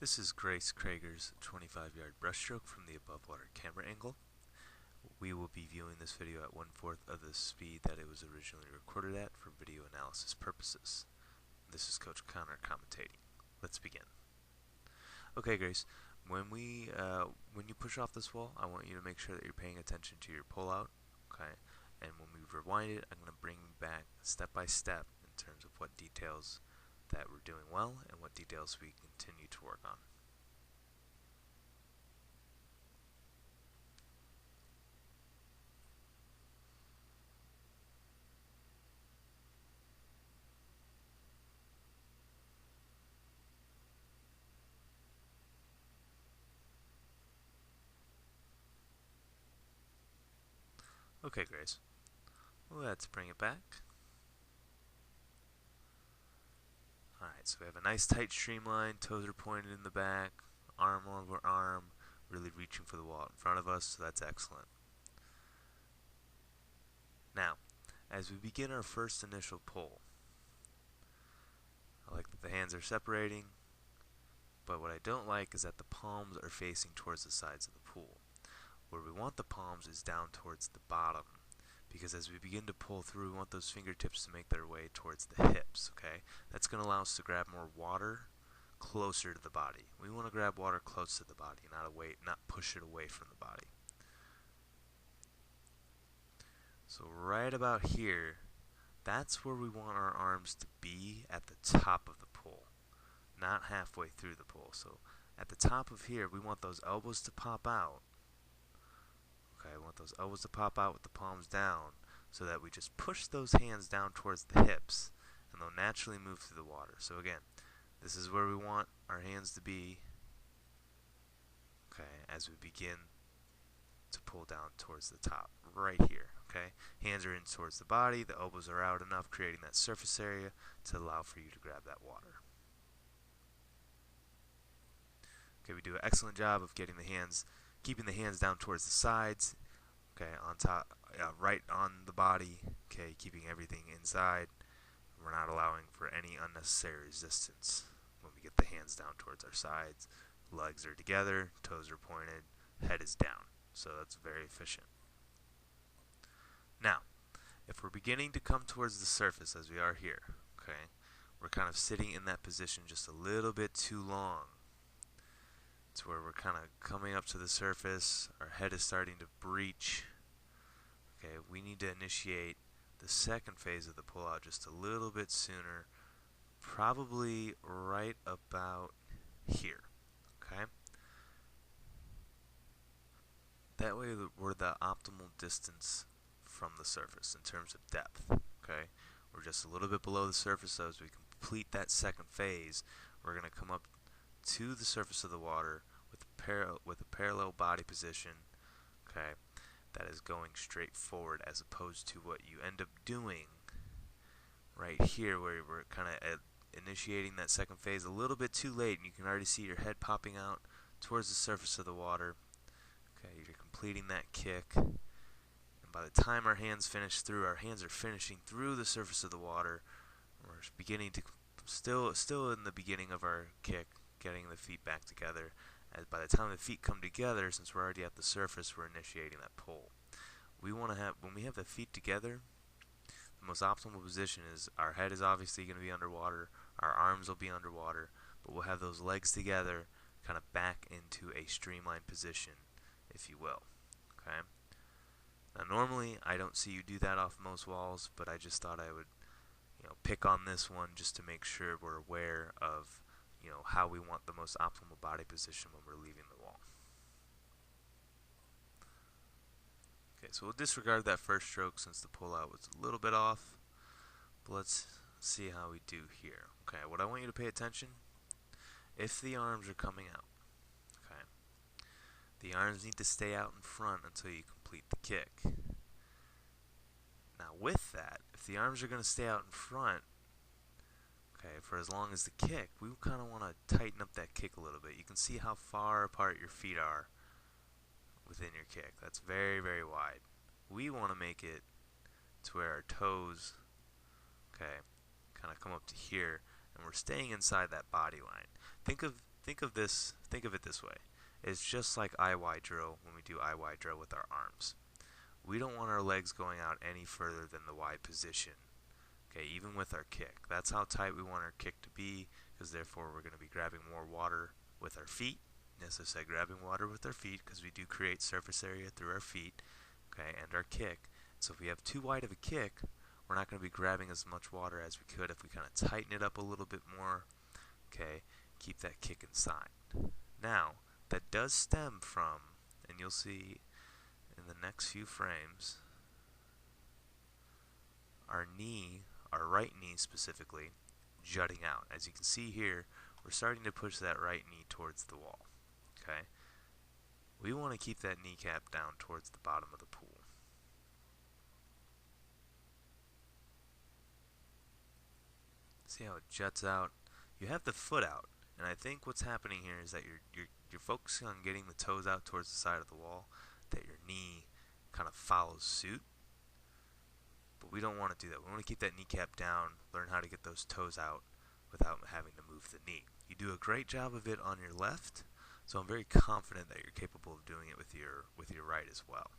This is Grace Krager's 25-yard brushstroke from the above water camera angle. We will be viewing this video at 1/4 of the speed that it was originally recorded at for video analysis purposes. This is Coach Connor commentating. Let's begin. Okay, Grace, when you push off this wall, I want you to make sure that you're paying attention to your pullout. Okay, and when we rewind it, I'm going to bring back step by step in terms of what details that we're doing well and what details we continue to work on. Okay, Grace, let's bring it back. Alright, so we have a nice tight streamline, toes are pointed in the back, arm over arm, really reaching for the wall in front of us, so that's excellent. Now, as we begin our first initial pull, I like that the hands are separating, but what I don't like is that the palms are facing towards the sides of the pool. Where we want the palms is down towards the bottom, because as we begin to pull through, we want those fingertips to make their way towards the hips, okay? That's going to allow us to grab more water closer to the body. We want to grab water close to the body, not push it away from the body. So right about here, that's where we want our arms to be at the top of the pull, not halfway through the pull. So at the top of here, we want those elbows to pop out. Okay, I want those elbows to pop out with the palms down so that we just push those hands down towards the hips and they'll naturally move through the water. So again, this is where we want our hands to be, okay, as we begin to pull down towards the top, right here, okay? Hands are in towards the body, the elbows are out enough, creating that surface area to allow for you to grab that water. Okay, we do an excellent job of getting the hands, keeping the hands down towards the sides, okay, on top, right on the body, okay, keeping everything inside. We're not allowing for any unnecessary resistance when we get the hands down towards our sides. Legs are together, toes are pointed, head is down. So that's very efficient. Now, if we're beginning to come towards the surface as we are here, okay, we're kind of sitting in that position just a little bit too long. It's where we're kind of coming up to the surface, our head is starting to breach. Okay, we need to initiate the second phase of the pullout just a little bit sooner, probably right about here, okay? That way we're the optimal distance from the surface in terms of depth, okay? We're just a little bit below the surface, so as we complete that second phase, we're going to come up to the surface of the water with a parallel body position, okay, that is going straight forward, as opposed to what you end up doing right here, where we're kind of initiating that second phase a little bit too late, and you can already see your head popping out towards the surface of the water. Okay, you're completing that kick, and by the time our hands are finishing through the surface of the water. We're beginning to still in the beginning of our kick, getting the feet back together. As by the time the feet come together, since we're already at the surface, we're initiating that pull. We want to have, when we have the feet together, the most optimal position is our head is obviously going to be underwater, our arms will be underwater, but we'll have those legs together, kind of back into a streamlined position, if you will. Okay. Now normally I don't see you do that off most walls, but I just thought I would, pick on this one just to make sure we're aware of, how we want the most optimal body position when we're leaving the wall. Okay, so we'll disregard that first stroke since the pullout was a little bit off, but let's see how we do here. Okay, what I want you to pay attention, if the arms are coming out, okay, the arms need to stay out in front until you complete the kick. Now with that, if the arms are going to stay out in front, okay, for as long as the kick, we kind of want to tighten up that kick a little bit. You can see how far apart your feet are within your kick. That's very, very wide. We want to make it to where our toes, okay, kind of come up to here, and we're staying inside that body line. Think of think of it this way. It's just like IY drill when we do IY drill with our arms. We don't want our legs going out any further than the Y position. Okay, even with our kick. That's how tight we want our kick to be, because therefore we're going to be grabbing more water with our feet. As I said, grabbing water with our feet, because we do create surface area through our feet, okay, and our kick. So if we have too wide of a kick, we're not going to be grabbing as much water as we could if we kind of tighten it up a little bit more, okay, keep that kick inside. Now, that does stem from, and you'll see in the next few frames, our knee, our right knee specifically, jutting out. As you can see here, we're starting to push that right knee towards the wall. Okay? We want to keep that kneecap down towards the bottom of the pool. See how it juts out? You have the foot out, and I think what's happening here is that you're focusing on getting the toes out towards the side of the wall, that your knee kind of follows suit. But we don't want to do that. We want to keep that kneecap down, learn how to get those toes out without having to move the knee. You do a great job of it on your left, so I'm very confident that you're capable of doing it with your right as well.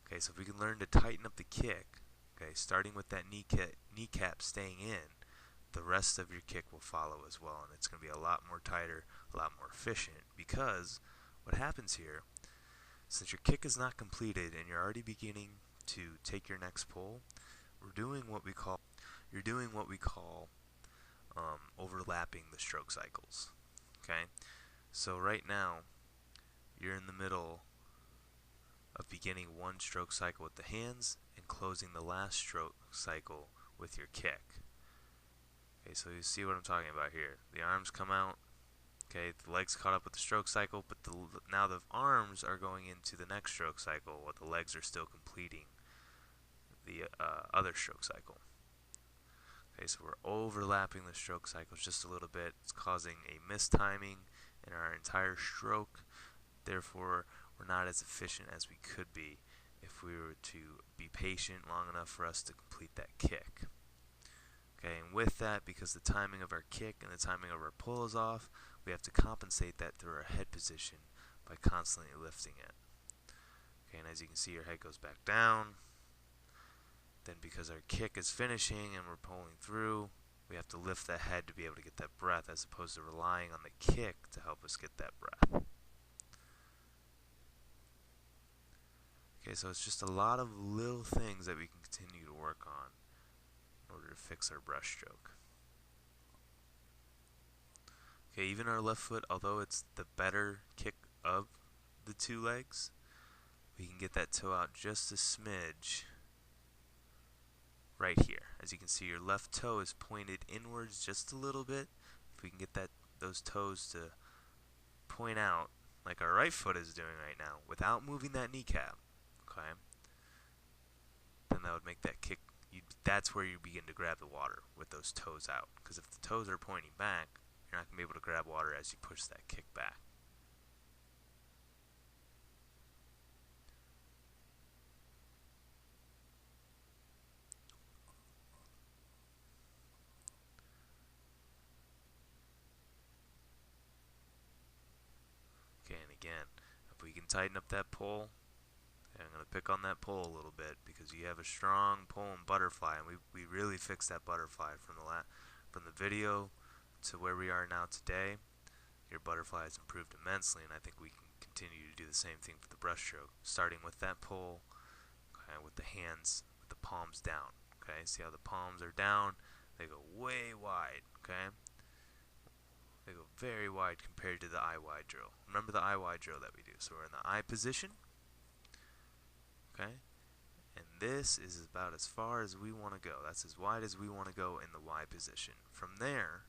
Okay, so if we can learn to tighten up the kick, okay, starting with that kneecap staying in, the rest of your kick will follow as well, and it's going to be a lot more tighter, a lot more efficient, because what happens here, since your kick is not completed and you're already beginning to take your next pull, you're doing what we call overlapping the stroke cycles. Okay, so right now you're in the middle of beginning one stroke cycle with the hands and closing the last stroke cycle with your kick. Okay, so you see what I'm talking about here. The arms come out. Okay, the legs caught up with the stroke cycle, but now the arms are going into the next stroke cycle while the legs are still completing the other stroke cycle. Okay, so we're overlapping the stroke cycles just a little bit. It's causing a mistiming in our entire stroke. Therefore, we're not as efficient as we could be if we were to be patient long enough for us to complete that kick. Okay, and with that, because the timing of our kick and the timing of our pull is off, we have to compensate that through our head position by constantly lifting it. Okay, and as you can see, your head goes back down. Then because our kick is finishing and we're pulling through, we have to lift the head to be able to get that breath, as opposed to relying on the kick to help us get that breath. Okay, so it's just a lot of little things that we can continue to work on in order to fix our breaststroke. Okay, even our left foot, although it's the better kick of the two legs, we can get that toe out just a smidge right here. As you can see, your left toe is pointed inwards just a little bit. If we can get those toes to point out like our right foot is doing right now without moving that kneecap, okay, then that would make that kick, that's where you begin to grab the water, with those toes out. Because if the toes are pointing back, you're not going to be able to grab water as you push that kick back. Okay, and again, if we can tighten up that pull, and I'm going to pick on that pull a little bit, because you have a strong pull and butterfly, and we really fixed that butterfly from the video to where we are now today. Your butterfly has improved immensely, and I think we can continue to do the same thing for the breaststroke, starting with that pull, okay, with the hands, with the palms down. Okay, see how the palms are down? They go way wide. Okay, they go very wide compared to the IY drill. Remember the IY drill that we do. So we're in the I position. Okay, and this is about as far as we want to go. That's as wide as we want to go in the Y position. From there,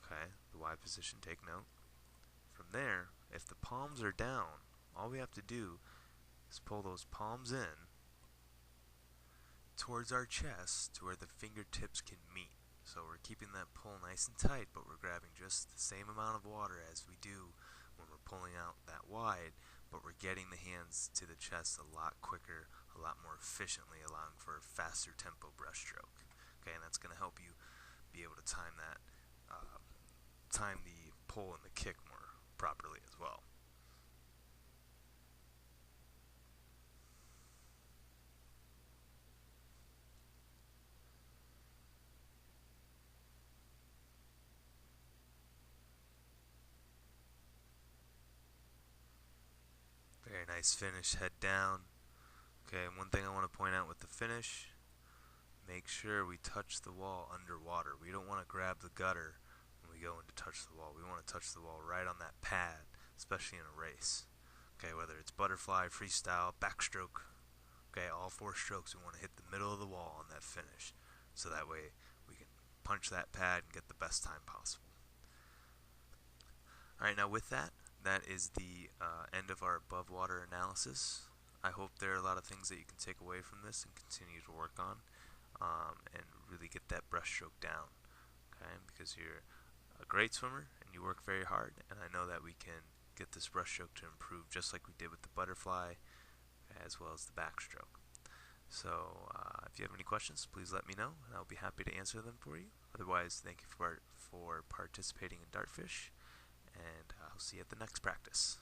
okay, the Y position, take note. From there, if the palms are down, all we have to do is pull those palms in towards our chest to where the fingertips can meet. So we're keeping that pull nice and tight, but we're grabbing just the same amount of water as we do when we're pulling out that wide, but we're getting the hands to the chest a lot quicker, a lot more efficiently, allowing for a faster tempo breaststroke. Okay, and that's going to help you be able to time the pull and the kick more properly as well. Very nice finish, head down. Okay, and one thing I want to point out with the finish, make sure we touch the wall underwater. We don't want to grab the gutter when we go in to touch the wall. We want to touch the wall right on that pad, especially in a race. Okay, whether it's butterfly, freestyle, backstroke. Okay, all 4 strokes we want to hit the middle of the wall on that finish. So that way we can punch that pad and get the best time possible. Alright, now with that, that is the end of our above water analysis. I hope there are a lot of things that you can take away from this and continue to work on, and really get that breaststroke down, okay? Because you're a great swimmer and you work very hard, and I know that we can get this breaststroke to improve just like we did with the butterfly as well as the backstroke. So if you have any questions, please let me know and I'll be happy to answer them for you. Otherwise, thank you for participating in Dartfish, and I'll see you at the next practice.